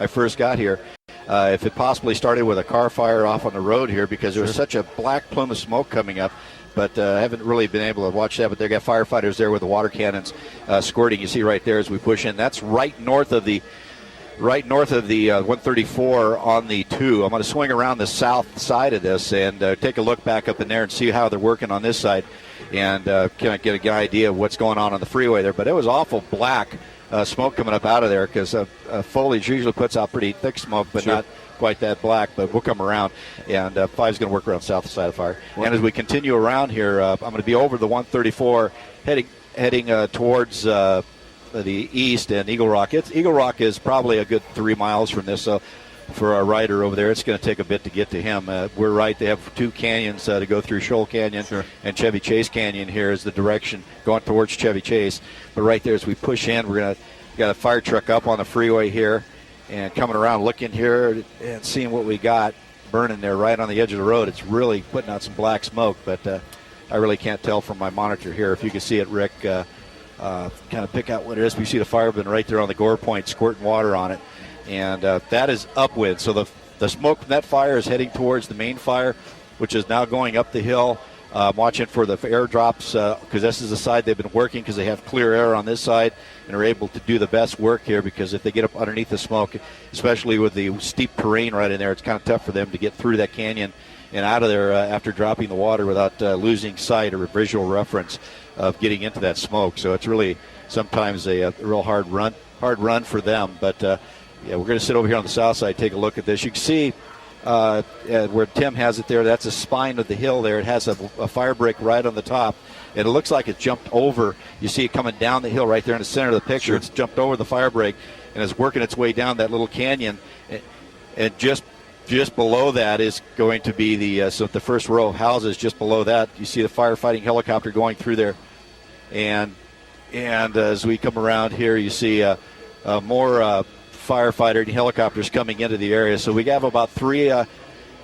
I first got here, if it possibly started with a car fire off on the road here, because there was such a black plume of smoke coming up. But I haven't really been able to watch that. But they got firefighters there with the water cannons squirting. You see right there as we push in. That's right north of the 134 on the 2. I'm going to swing around the south side of this and take a look back up in there and see how they're working on this side, and kind of get a good idea of what's going on the freeway there. But it was awful black smoke coming up out of there, because foliage usually puts out pretty thick smoke, but not quite that black. But we'll come around, and 5's going to work around south side of the fire. And as we continue around here, I'm going to be over the 134, heading towards the east and Eagle Rock. Eagle Rock is probably a good 3 miles from this, so for our rider over there, it's going to take a bit to get to him. We're right. They have 2 canyons to go through, Shoal Canyon and Chevy Chase Canyon. Here is the direction going towards Chevy Chase. But right there, as we push in, we're going to got a fire truck up on the freeway here, and coming around looking here and seeing what we got burning there right on the edge of the road. It's really putting out some black smoke, but I really can't tell from my monitor here. If you can see it, Rick, kind of pick out what it is. We see the fireman right there on the gore point squirting water on it. And that is upwind. So the smoke from that fire is heading towards the main fire, which is now going up the hill. Watching for the airdrops, because this is the side they've been working, because they have clear air on this side and are able to do the best work here, because if they get up underneath the smoke, especially with the steep terrain right in there, it's kind of tough for them to get through that canyon and out of there after dropping the water without losing sight or visual reference of getting into that smoke. So it's really sometimes a real hard run for them. But yeah, we're going to sit over here on the south side, take a look at this. You can see where Tim has it there, that's the spine of the hill there. It has a fire break right on the top, and it looks like it jumped over. You see it coming down the hill right there in the center of the picture. It's jumped over the fire break and is working its way down that little canyon. And just below that is going to be the first row of houses. Just below that, you see the firefighting helicopter going through there. And as we come around here, you see more firefighter and helicopters coming into the area. So we have about 3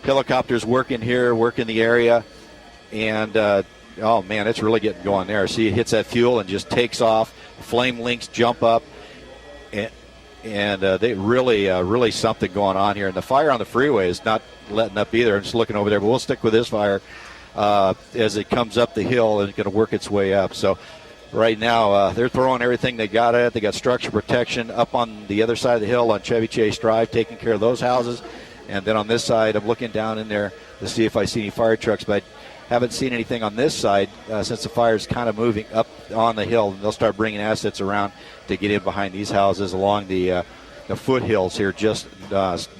helicopters working the area. And, oh, man, it's really getting going there. See, it hits that fuel and just takes off. Flame links jump up. And they really something going on here. And the fire on the freeway is not letting up either. I'm just looking over there. But we'll stick with this fire as it comes up the hill and it's going to work its way up. So right now, they're throwing everything they got at it. They got structure protection up on the other side of the hill on Chevy Chase Drive, taking care of those houses. And then on this side, I'm looking down in there to see if I see any fire trucks, but I haven't seen anything on this side since the fire is kind of moving up on the hill. And they'll start bringing assets around to get in behind these houses along the foothills here just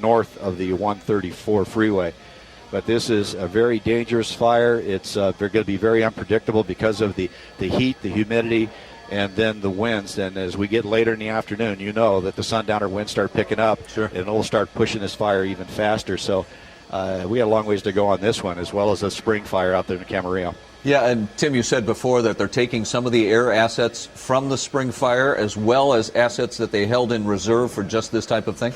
north of the 134 freeway. But this is a very dangerous fire. It's they're going to be very unpredictable because of the heat, the humidity, and then the winds. And as we get later in the afternoon, you know that the sundowner winds start picking up, and it'll start pushing this fire even faster. So we got a long ways to go on this one, as well as a spring fire out there in Camarillo. Yeah, and Tim, you said before that they're taking some of the air assets from the spring fire, as well as assets that they held in reserve for just this type of thing?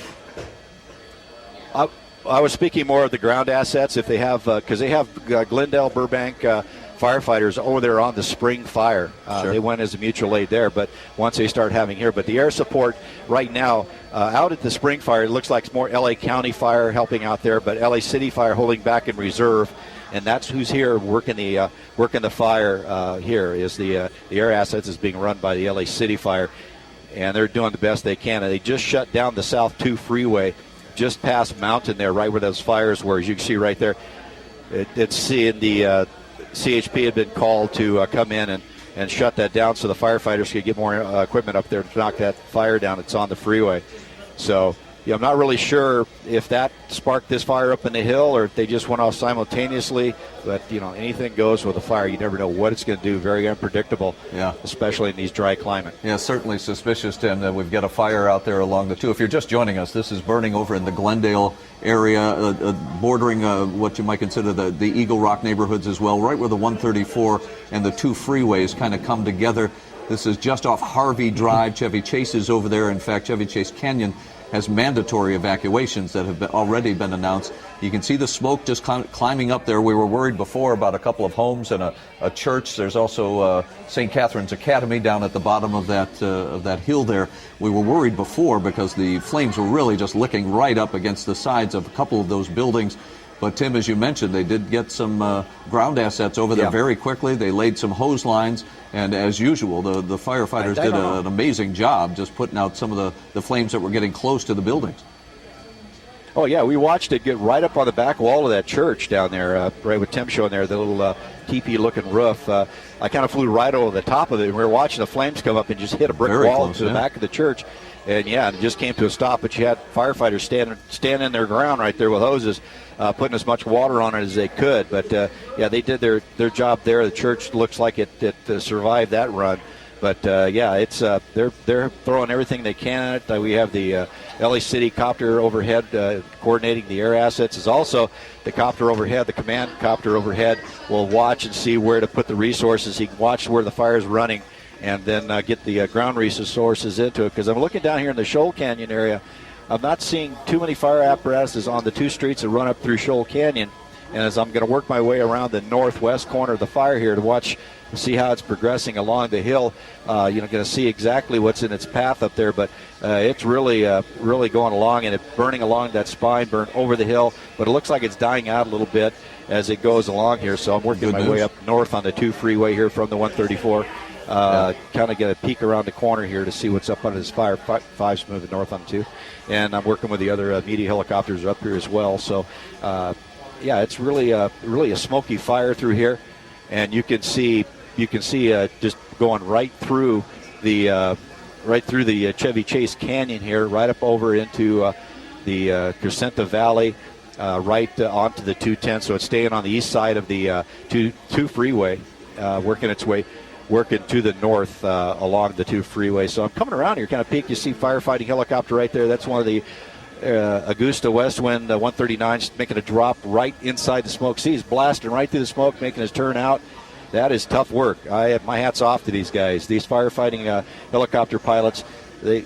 I was speaking more of the ground assets, if they have, because they have Glendale, Burbank firefighters over there on the spring fire. They went as a mutual aid there, but once they start having here. But the air support right now out at the spring fire, it looks like it's more L.A. County fire helping out there, but L.A. City fire holding back in reserve. And that's who's here working the fire here is the air assets is being run by the LA City Fire, and they're doing the best they can. And they just shut down the South 2 freeway just past Mountain there, right where those fires were. As you can see right there, it's seeing the CHP had been called to come in and shut that down so the firefighters could get more equipment up there to knock that fire down. It's on the freeway. So I'm not really sure if that sparked this fire up in the hill or if they just went off simultaneously. But, anything goes with a fire. You never know what it's going to do. Very unpredictable, especially in these dry climates. Yeah, certainly suspicious, Tim, that we've got a fire out there along the 2. If you're just joining us, this is burning over in the Glendale area, bordering what you might consider the Eagle Rock neighborhoods as well, right where the 134 and the 2 freeways kind of come together. This is just off Harvey Drive. Chevy Chase is over there. In fact, Chevy Chase Canyon has mandatory evacuations that have already been announced. You can see the smoke just climbing up there. We were worried before about a couple of homes and a church. There's also St. Catherine's Academy down at the bottom of that hill there. We were worried before because the flames were really just licking right up against the sides of a couple of those buildings. But, Tim, as you mentioned, they did get some ground assets over there very quickly. They laid some hose lines, and as usual, the firefighters did an amazing job just putting out some of the flames that were getting close to the buildings. Oh, yeah, we watched it get right up on the back wall of that church down there, right with Tim showing there, the little teepee-looking roof. I kind of flew right over the top of it, and we were watching the flames come up and just hit a brick wall to the back of the church. And, it just came to a stop, but you had firefighters standing their ground right there with hoses, putting as much water on it as they could. But, they did their job there. The church looks like it survived that run. But, it's they're throwing everything they can at it. We have the LA City copter overhead coordinating the air assets. Is also the copter overhead, the command copter overhead will watch and see where to put the resources. He can watch where the fire is running and then get the ground resources into it. Because I'm looking down here in the Shoal Canyon area. I'm not seeing too many fire apparatuses on the two streets that run up through Shoal Canyon. And as I'm going to work my way around the northwest corner of the fire here to see how it's progressing along the hill, going to see exactly what's in its path up there. But it's really going along, and it's burning along that spine, burned over the hill. But it looks like it's dying out a little bit as it goes along here. So I'm working my way up north on the 2 freeway here from the 134. Kind of get a peek around the corner here to see what's up on this fire. 5's moving north on 2. And I'm working with the other media helicopters up here as well. So, it's really a smoky fire through here. And you can see just going right through the Chevy Chase Canyon here, right up over into the Crescenta Valley, right onto the 210. So it's staying on the east side of the 2 freeway, working to the north along the 2 freeway. So I'm coming around here, kind of peek. You see firefighting helicopter right there. That's one of the Augusta West Wind 139 making a drop right inside the smoke. See, he's blasting right through the smoke, making his turn out. That is tough work. My hat's off to these guys. These firefighting helicopter pilots, they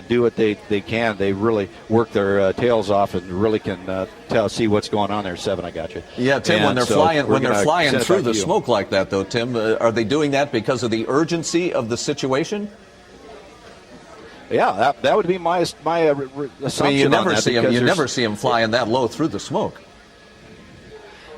do what they can. They really work their tails off and really can see what's going on there. 7, I got you. Yeah, Tim. When they're flying through the smoke like that, though, Tim, are they doing that because of the urgency of the situation? Yeah, that would be my assumption. I mean, you never see them flying that low through the smoke.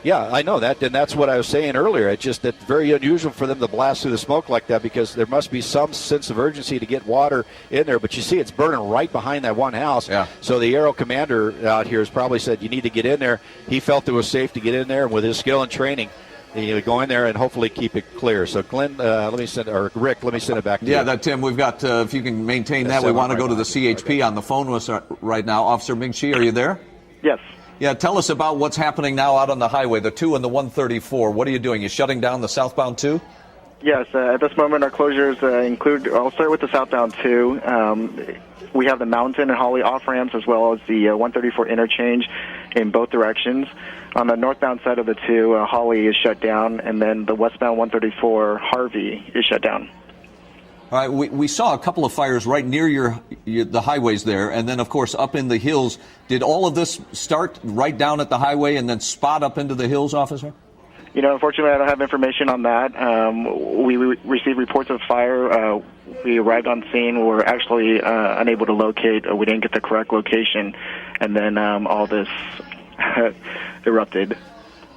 Yeah, I know that, and that's what I was saying earlier. It's just that very unusual for them to blast through the smoke like that because there must be some sense of urgency to get water in there. But you see it's burning right behind that one house. Yeah. So the aero commander out here has probably said, you need to get in there. He felt it was safe to get in there, and with his skill and training, go in there and hopefully keep it clear. So, Glenn, Rick, let me send it back to you. Yeah, Tim, we've got, if you can maintain that, we want to go to the CHP on the phone with us right now. Officer Ming-Chi, are you there? Yes. Yeah, tell us about what's happening now out on the highway, the 2 and the 134. What are you doing? You shutting down the southbound 2? Yes, at this moment our closures include, I'll start with the southbound 2. We have the Mountain and Holly off-ramps as well as the 134 interchange in both directions. On the northbound side of the 2, Holly is shut down, and then the westbound 134 Harvey is shut down. All right, we saw a couple of fires right near the highways there, and then, of course, up in the hills. Did all of this start right down at the highway and then spot up into the hills, officer? Unfortunately, I don't have information on that. We received reports of fire. We arrived on scene. We were actually unable to locate. We didn't get the correct location, and then all this erupted.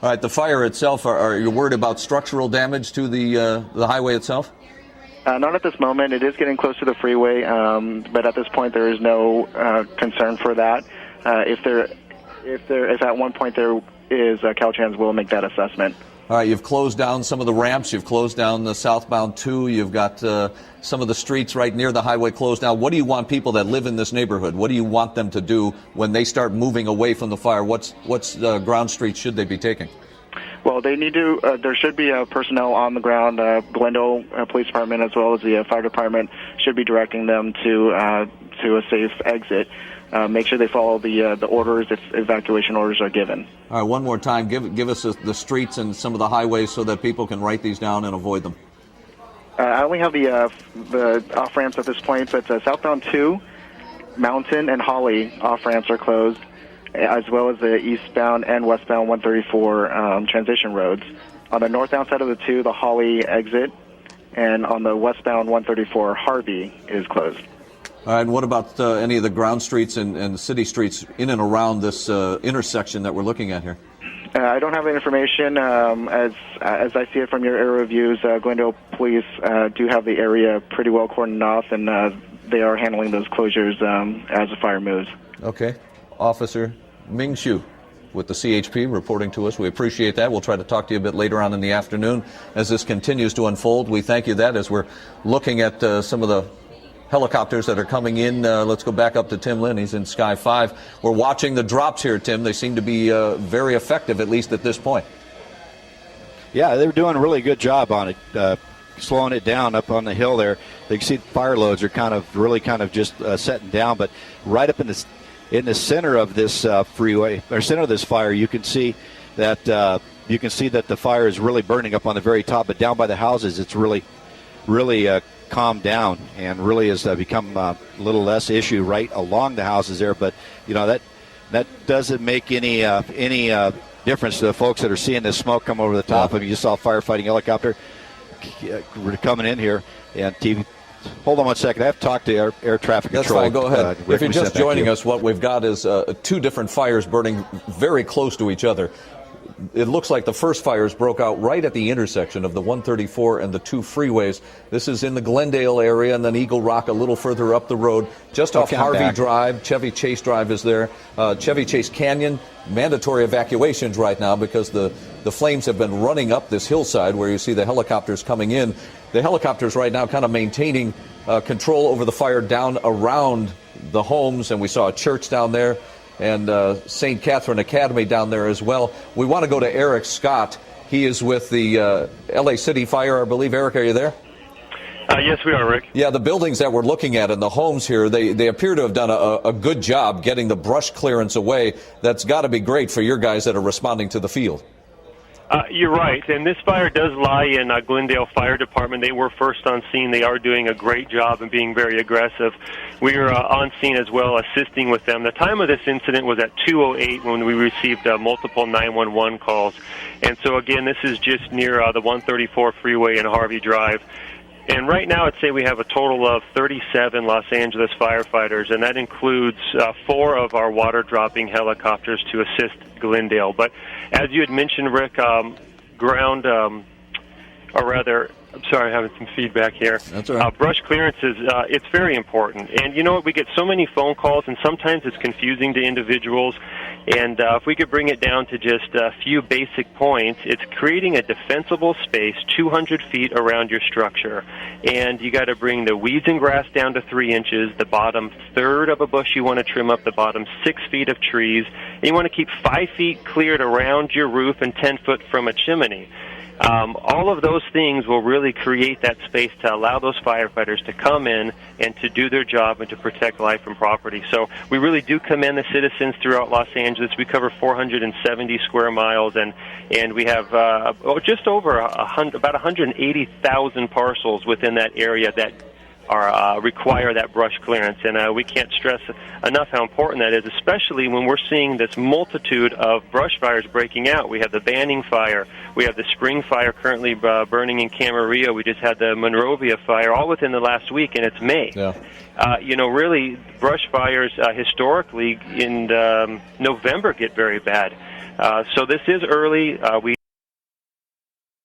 All right, the fire itself, are you worried about structural damage to the highway itself? Not at this moment. It is getting close to the freeway, but at this point there is no concern for that. If at one point there is, Caltrans will make that assessment. All right, you've closed down some of the ramps. You've closed down the southbound 2. You've got some of the streets right near the highway closed down. What do you want people that live in this neighborhood? What do you want them to do when they start moving away from the fire? What's ground streets should they be taking? Well, they need to. There should be personnel on the ground. Glendale Police Department, as well as the fire department, should be directing them to a safe exit. Make sure they follow the orders if evacuation orders are given. All right, one more time. Give us the streets and some of the highways so that people can write these down and avoid them. I only have the off ramps at this point, but southbound 2, Mountain and Holly off ramps are closed, as well as the eastbound and westbound 134 transition roads. On the northbound side of the 2, the Holly exit, and on the westbound 134, Harvey is closed. All right, and what about any of the ground streets and city streets in and around this intersection that we're looking at here? I don't have any information. As I see it from your area reviews, Glendale Police do have the area pretty well cordoned off, and they are handling those closures as the fire moves. Okay. Officer Ming Xu with the CHP reporting to us. We appreciate that. We'll try to talk to you a bit later on in the afternoon as this continues to unfold. We thank you that as we're looking at some of the helicopters that are coming in. Let's go back up to Tim Lynn. He's in Sky 5. We're watching the drops here, Tim. They seem to be very effective, at least at this point. Yeah, they were doing a really good job on it, slowing it down up on the hill there. You can see the fire loads are really just setting down, but right up in the center of this freeway, or center of this fire, you can see that the fire is really burning up on the very top, but down by the houses, it's really calmed down and really has become a little less issue right along the houses there. But that doesn't make any difference to the folks that are seeing this smoke come over the top. I mean, you saw a firefighting helicopter coming in here, and TV. Hold on one second. I have to talk to air traffic control. That's fine. Go ahead. If you're just joining us, what we've got is two different fires burning very close to each other. It looks like the first fires broke out right at the intersection of the 134 and the 2 freeways. This is in the Glendale area, and then Eagle Rock a little further up the road, just off Harvey Drive. Chevy Chase Drive is there. Chevy Chase Canyon, mandatory evacuations right now because the flames have been running up this hillside where you see the helicopters coming in. The helicopters right now kind of maintaining control over the fire down around the homes, and we saw a church down there and St. Catherine Academy down there as well. We want to go to Eric Scott. He is with the LA City Fire, I believe. Eric, are you there? Yes, we are, Rick. Yeah, the buildings that we're looking at and the homes here, they appear to have done a good job getting the brush clearance away. That's got to be great for your guys that are responding to the field. You're right, and this fire does lie in Glendale Fire Department. They were first on scene. They are doing a great job and being very aggressive. We are on scene as well, assisting with them. The time of this incident was at 2:08 when we received multiple 911 calls. And so, again, this is just near the 134 freeway and Harvey Drive. And right now, I'd say we have a total of 37 Los Angeles firefighters, and that includes 4 of our water-dropping helicopters to assist Glendale. But as you had mentioned, Rick, I'm sorry, having some feedback here. That's all right. Brush clearances, it's very important. And you know what? We get so many phone calls, and sometimes it's confusing to individuals. And if we could bring it down to just a few basic points, it's creating a defensible space 200 feet around your structure. And you got to bring the weeds and grass down to 3 inches, the bottom third of a bush you want to trim up, the bottom 6 feet of trees. And you want to keep 5 feet cleared around your roof and 10 foot from a chimney. All of those things will really create that space to allow those firefighters to come in and to do their job and to protect life and property. So we really do commend the citizens throughout Los Angeles. We cover 470 square miles, and we have just over about 180,000 parcels within that area that require that brush clearance. And we can't stress enough how important that is, especially when we're seeing this multitude of brush fires breaking out. We have the Banning fire. We have the Spring fire currently burning in Camarillo. We just had the Monrovia fire, all within the last week, and it's May. Yeah. Really, brush fires historically in November get very bad. So this is early. We